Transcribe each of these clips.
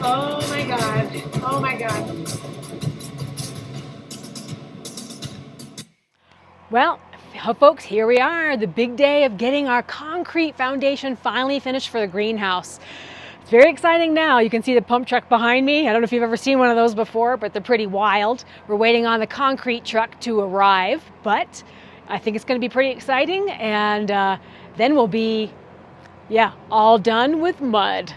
Oh my God. Oh my God. Well, folks, here we are, the big day of getting our concrete foundation finally finished for the greenhouse. It's very exciting now. You can see the pump truck behind me. I don't know if you've ever seen one of those before, but they're pretty wild. We're waiting on the concrete truck to arrive, but I think it's going to be pretty exciting, and then we'll be, all done with mud.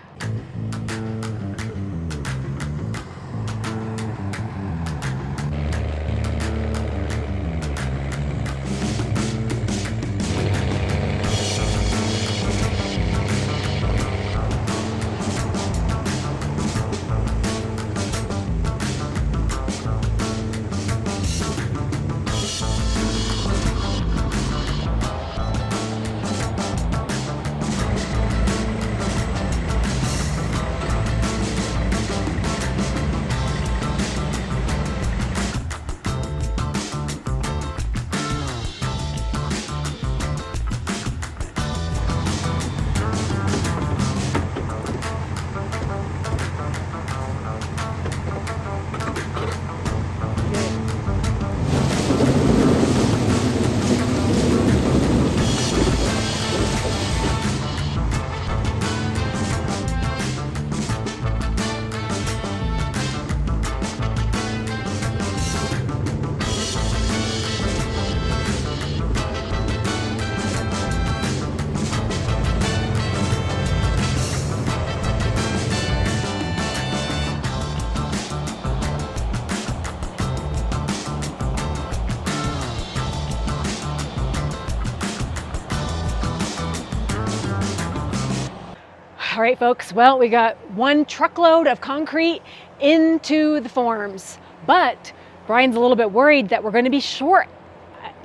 All right, folks, well, we got one truckload of concrete into the forms, but Brian's a little bit worried that we're going to be short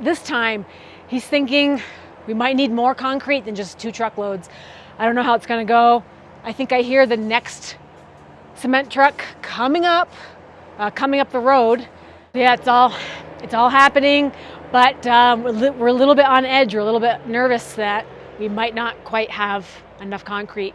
this time. He's thinking we might need more concrete than just 2 truckloads. I don't know how it's going to go. I think I hear the next cement truck coming up the road. Yeah, it's all happening, but we're a little bit on edge. We're a little bit nervous that we might not quite have enough concrete.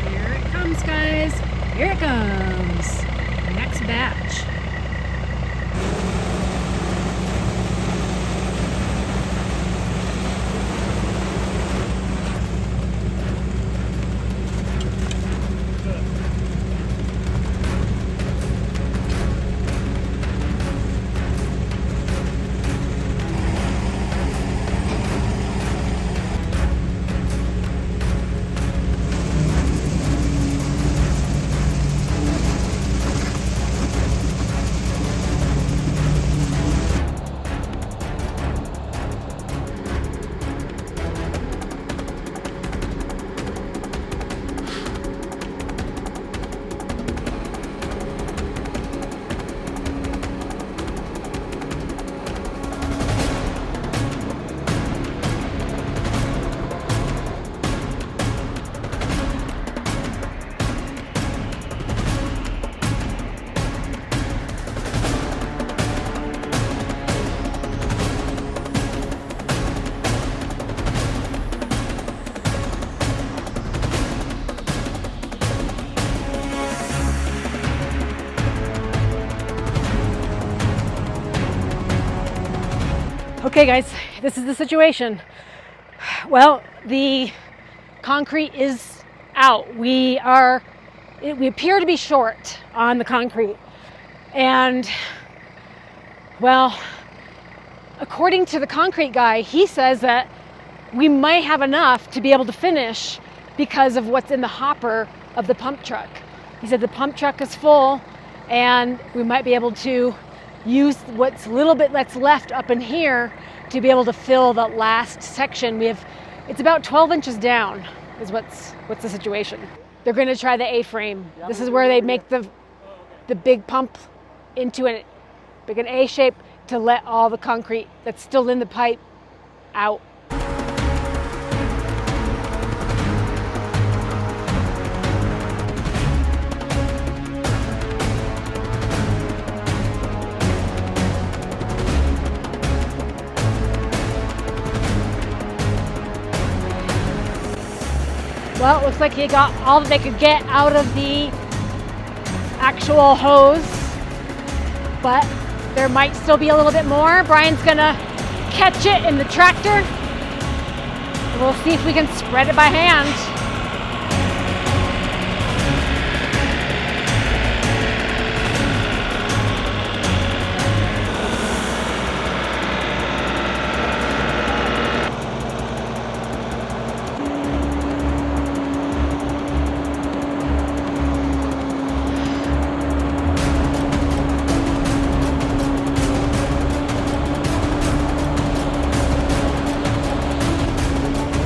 Here it comes, guys. Here it comes. Next batch. Okay guys, this is the situation. Well, the concrete is out. We appear to be short on the concrete. And well, according to the concrete guy, he says that we might have enough to be able to finish because of what's in the hopper of the pump truck. He said the pump truck is full and we might be able to use what's a little bit that's left up in here to be able to fill the last section. It's about 12 inches down is what's the situation. They're going to try the A-frame. This is where they make the big pump into an A shape to let all the concrete that's still in the pipe out. Well, it looks like he got all that they could get out of the actual hose, but there might still be a little bit more. Brian's gonna catch it in the tractor, and we'll see if we can spread it by hand.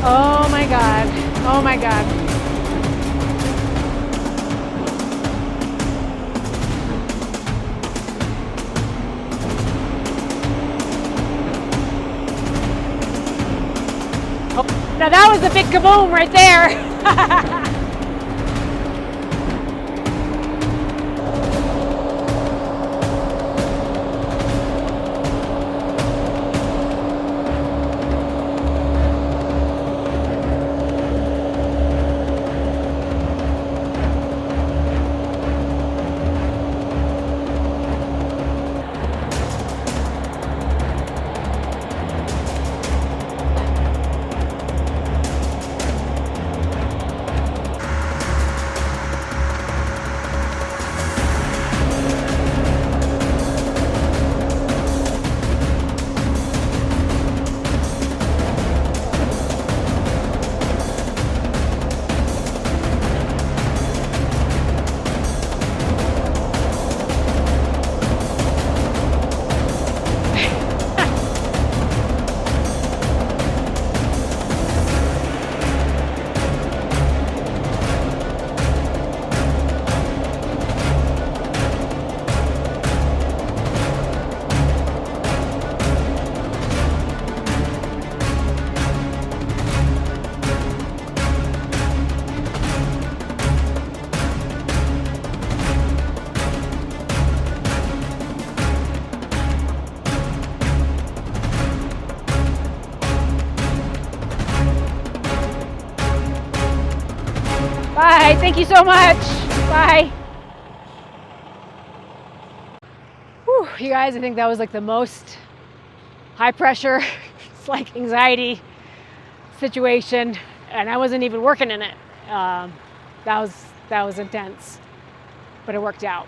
Oh my God. Oh my God. Oh, now that was a big kaboom right there. Bye. Thank you so much. Bye. Whew, you guys, I think that was like the most high pressure, it's like anxiety situation, and I wasn't even working in it. That was intense, but it worked out.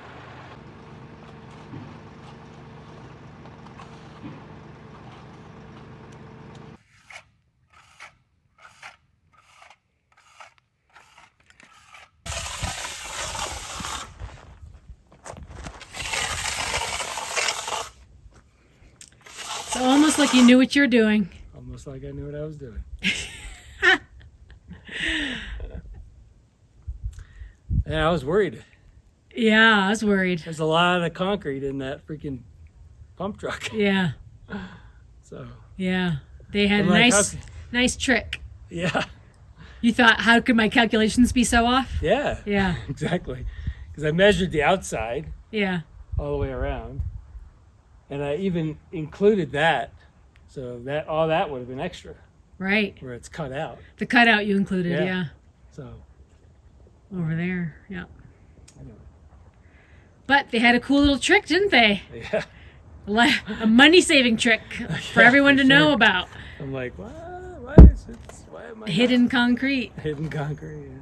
It's almost like you knew what you're doing. Almost like I knew what I was doing. Yeah, I was worried. Yeah, I was worried. There's a lot of concrete in that freaking pump truck. Yeah. So. Yeah, they had a like, nice trick. Yeah. You thought, how could my calculations be so off? Yeah. Yeah. Exactly. Because I measured the outside. Yeah. All the way around, and I even included that, so that all that would have been extra. Right. Where it's cut out. The cutout you included, yeah. So. Over there, yeah. Anyway. But they had a cool little trick, didn't they? Yeah. A money-saving trick for everyone to know about. I'm like, why am I hidden concrete? Hidden concrete, yeah.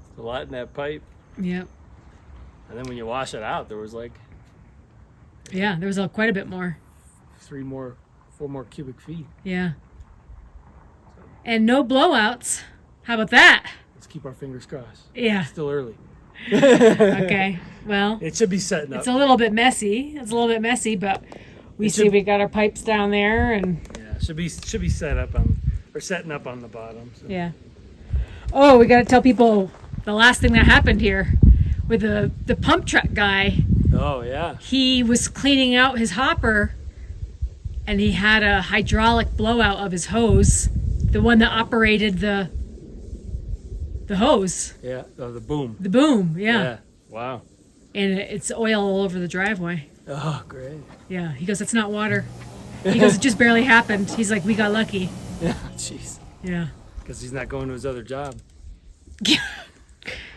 There's a lot in that pipe. Yep. And then when you wash it out, there was like... Yeah, there was quite a bit more. 4 more cubic feet. Yeah. And no blowouts. How about that? Let's keep our fingers crossed. Yeah. It's still early. Okay, well... It should be setting up. It's a little bit messy. But we got our pipes down there and... Yeah, should be setting up on the bottom. So. Yeah. Oh, we got to tell people the last thing that happened here with the pump truck guy. Oh, yeah. He was cleaning out his hopper and he had a hydraulic blowout of his hose, the one that operated the hose. Yeah, the boom. The boom, yeah. Wow. And it's oil all over the driveway. Oh, great. Yeah, he goes, that's not water. He goes, it just barely happened. He's like, we got lucky. Yeah, jeez. Yeah. Because he's not going to his other job.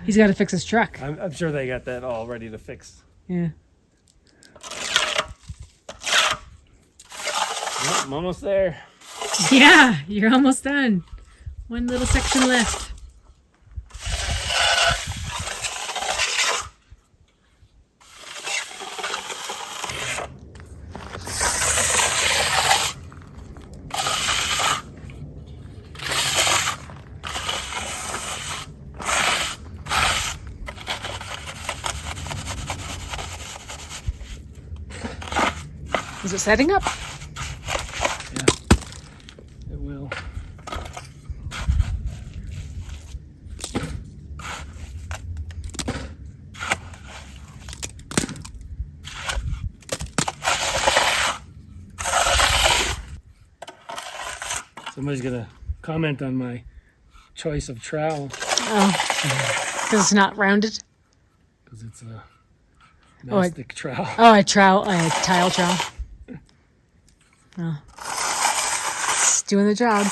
He's got to fix his truck. I'm sure they got that all ready to fix. Yeah. Yep, I'm almost there. Yeah, you're almost done. One little section left. Is it setting up? Yeah, it will. Somebody's gonna comment on my choice of trowel. Oh, because it's not rounded. Because it's a mastic trowel. Oh, a tile trowel. Oh. It's doing the job.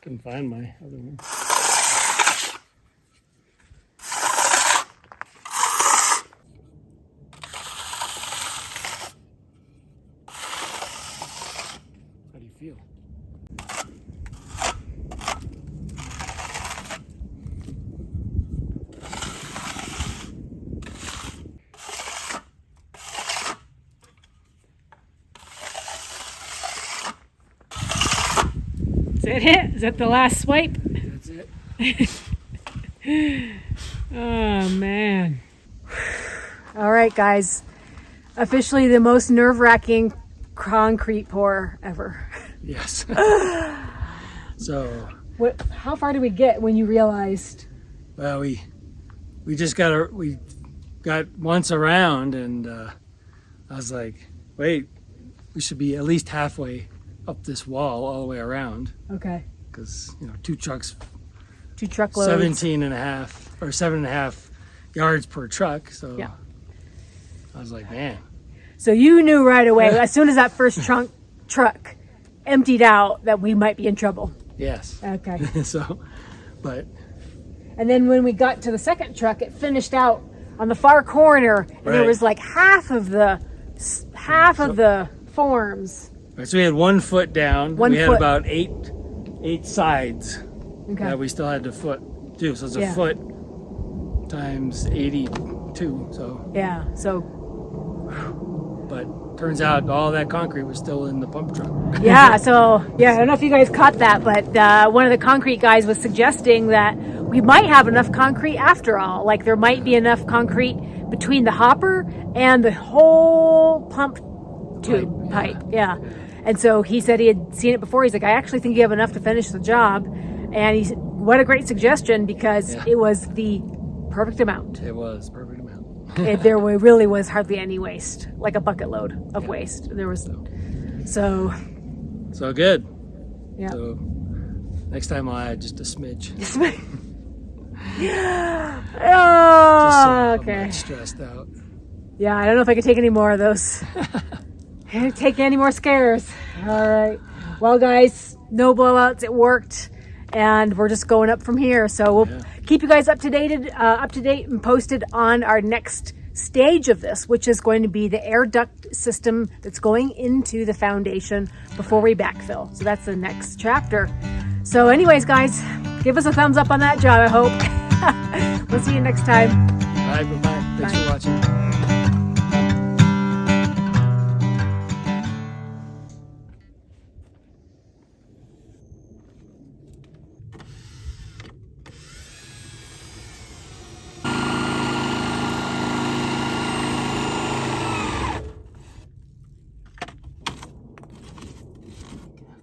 Couldn't find my other one. How do you feel? Is that it? Is that the last swipe? That's it. Oh, man. All right, guys. Officially the most nerve-wracking concrete pour ever. Yes. So. How far did we get when you realized? Well, we got once around, and I was like, wait, we should be at least halfway up this wall all the way around. Okay. Because, two truckloads. 7.5 yards per truck. So yeah. I was like, man. So you knew right away, as soon as that first truck emptied out, that we might be in trouble. Yes. Okay. And then when we got to the second truck, it finished out on the far corner, and there was like half of the forms. Right, so we had 1 foot down. We had about eight sides that we still had to do. So it's a foot times 82. So yeah. So. But turns out all that concrete was still in the pump truck. Yeah. So yeah, I don't know if you guys caught that, but one of the concrete guys was suggesting that we might have enough concrete after all. Like there might be enough concrete between the hopper and the whole pump tube pipe. Yeah. And so he said he had seen it before. He's like, I actually think you have enough to finish the job. And he said, what a great suggestion, because it was the perfect amount. It was perfect amount. There really was hardly any waste, like a bucket load of waste. There was so good. Yeah. So next time I'll add just a smidge. Oh, okay. I'm not stressed out. Yeah, I don't know if I can take any more of those. Take any more scares. All right. Well, guys, no blowouts. It worked, and we're just going up from here. So we'll keep you guys up to date and posted on our next stage of this, which is going to be the air duct system that's going into the foundation before we backfill. So that's the next chapter. So anyways, guys, give us a thumbs up on that job, I hope. We'll see you next time. Bye. Thanks for watching.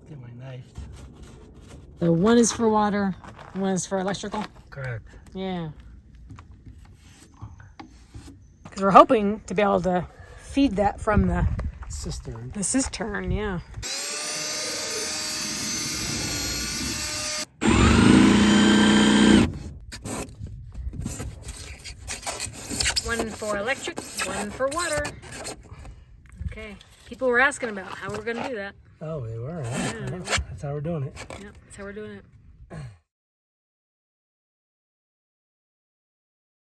Get my knife. So one is for water, one is for electrical. Correct. Yeah. Because we're hoping to be able to feed that from the cistern. The cistern, yeah. One for electric, one for water. Okay. People were asking about how we're going to do that. Oh, they were. Huh? Yeah. That's how we're doing it. Yep, that's how we're doing it.